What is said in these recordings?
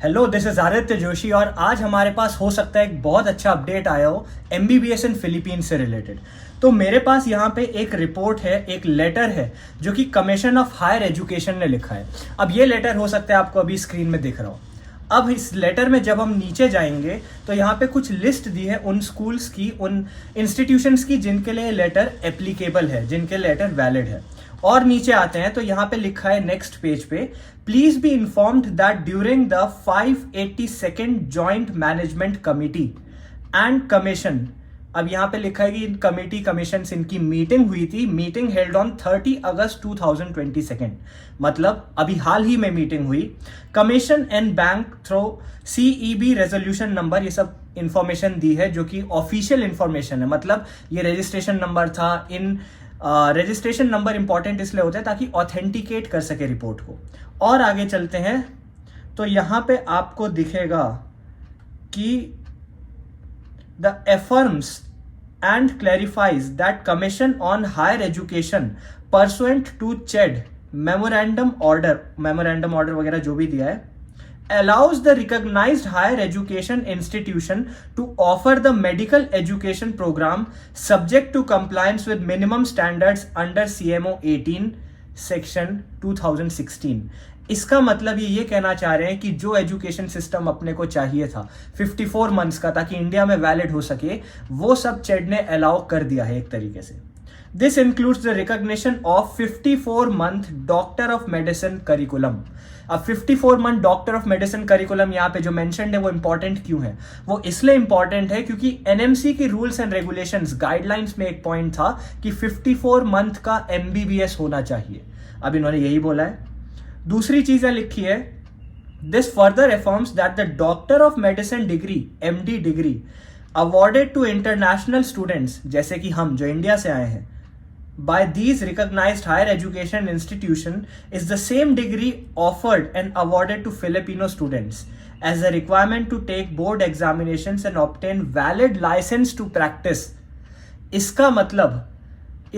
Hello, this is Aditya Joshi और आज हमारे पास हो सकता है एक बहुत अच्छा अपडेट आया हो एमबीबीएस इन फिलीपींस से रिलेटेड। तो मेरे पास यहाँ पे एक रिपोर्ट है, एक लेटर है जो कि कमीशन ऑफ हायर एजुकेशन ने लिखा है। अब ये लेटर हो सकता है आपको अभी स्क्रीन में दिख रहा हो। अब इस लेटर में जब हम नीचे जाएंगे तो यहाँ पे कुछ लिस्ट दी है उन स्कूल्स की, उन इंस्टीट्यूशंस की जिनके लिए लेटर एप्लीकेबल है, जिनके लेटर वैलिड है। और नीचे आते हैं तो यहाँ पे लिखा है नेक्स्ट पेज पे, please be informed that during the 582nd joint management committee and commission. अब यहाँ पे लिखा है कि इन कमेटी कमीशन इनकी मीटिंग हुई थी, मीटिंग हेल्ड ऑन 30 अगस्त 2022, मतलब अभी हाल ही में मीटिंग हुई। Commission and bank through CEB resolution number, ये सब इंफॉर्मेशन दी है जो कि ऑफिशियल इंफॉर्मेशन है, मतलब ये रजिस्ट्रेशन नंबर था। इन रजिस्ट्रेशन नंबर इंपॉर्टेंट इसलिए होता है ताकि ऑथेंटिकेट कर सके रिपोर्ट को। और आगे चलते हैं तो यहां पे आपको दिखेगा कि the affirms and clarifies that Commission on Higher Education pursuant to CHED memorandum order वगैरह जो भी दिया है, allows the recognized higher education institution to offer the medical education program subject to compliance with minimum standards under CMO 18 section 2016। इसका मतलब ये कहना चाह रहे हैं कि जो एजुकेशन सिस्टम अपने को चाहिए था 54 मंथ्स का ताकि इंडिया में वैलिड हो सके, वो सब चेड ने अलाउ कर दिया है एक तरीके से। This includes the recognition of 54 month doctor of medicine curriculum. अब 54 month doctor of medicine curriculum यहाँ पे जो मेंशन्ड है वो इंपॉर्टेंट क्यों है? वो इसलिए इंपॉर्टेंट है क्योंकि एनएमसी की रूल्स एंड रेगुलेशंस गाइडलाइंस में एक पॉइंट था कि 54 मंथ का एमबीबीएस होना चाहिए। अब इन्होंने यही बोला है। दूसरी चीज लिखी है, this further affirms that the doctor of medicine degree MD degree awarded to international students, जैसे कि हम जो इंडिया से आए हैं, by these recognized higher education institution is the same degree offered and awarded to Filipino students as a requirement to take board examinations and obtain valid license to practice। इसका मतलब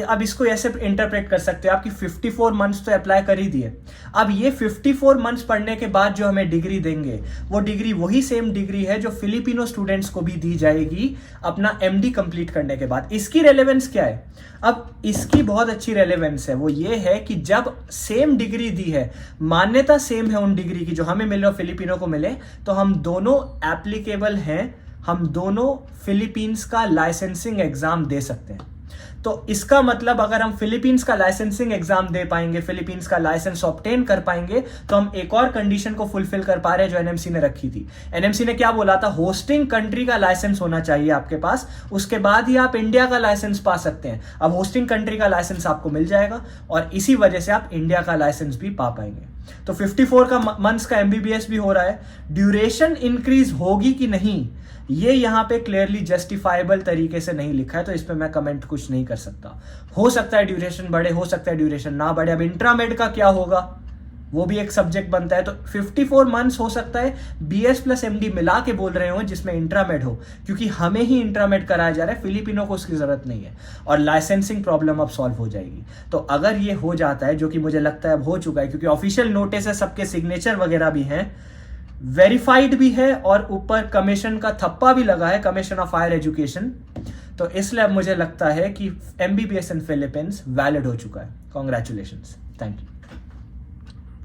अब इसको ऐसे इंटरप्रेट कर सकते हो आप कि 54 मंथ्स तो अप्लाई कर ही दिए। अब ये 54 मंथ्स पढ़ने के बाद जो हमें डिग्री देंगे, वो डिग्री वही सेम डिग्री है जो फिलिपिनो स्टूडेंट्स को भी दी जाएगी अपना MD कंप्लीट करने के बाद। इसकी रेलेवेंस क्या है? अब इसकी बहुत अच्छी रेलेवेंस है, वो ये है कि जब सेम डिग्री दी है, मान्यता सेम है उन डिग्री की जो हमें मिले और फिलिपिनो को मिले, तो हम दोनों एप्लीकेबल हैं, हम दोनों फिलीपींस का लाइसेंसिंग एग्जाम दे सकते हैं। तो इसका मतलब अगर हम फिलीपींस का लाइसेंसिंग एग्जाम दे पाएंगे, फिलीपींस का लाइसेंस ऑब्टेन कर पाएंगे, तो हम एक और कंडीशन को फुलफिल कर पा रहे हैं जो एनएमसी ने रखी थी। एनएमसी ने क्या बोला था? होस्टिंग कंट्री का लाइसेंस होना चाहिए आपके पास, उसके बाद ही आप इंडिया का लाइसेंस पा सकते हैं। अब होस्टिंग कंट्री का लाइसेंस आपको मिल जाएगा और इसी वजह से आप इंडिया का लाइसेंस भी पा पाएंगे। तो 54 का मंथ्स का एमबीबीएस भी हो रहा है। ड्यूरेशन इंक्रीज होगी कि नहीं, ये यहां पे क्लियरली जस्टिफाइबल तरीके से नहीं लिखा है, तो इस पे मैं कमेंट कुछ नहीं कर सकता। हो सकता है ड्यूरेशन बढ़े, हो सकता है ड्यूरेशन ना बढ़े। अब इंट्रामेड का क्या होगा, वो भी एक सब्जेक्ट बनता है। तो 54 मंथ्स हो सकता है BS प्लस MD मिला के बोल रहे हो जिसमें इंट्रामेड हो, क्योंकि हमें ही इंट्रामेड कराया जा रहा है, फिलिपिनो को उसकी जरूरत नहीं है और लाइसेंसिंग प्रॉब्लम अब सॉल्व हो जाएगी। तो अगर ये हो जाता है, जो कि मुझे लगता है अब हो चुका है क्योंकि ऑफिशियल नोटिस है, सबके सिग्नेचर वगैरह भी हैं, वेरीफाइड भी है और ऊपर कमीशन का थप्पा भी लगा है, कमीशन ऑफ हायर एजुकेशन। तो इसलिए अब मुझे लगता है कि MBBS इन फिलीपींस वैलिड हो चुका है। Congratulations, thank you.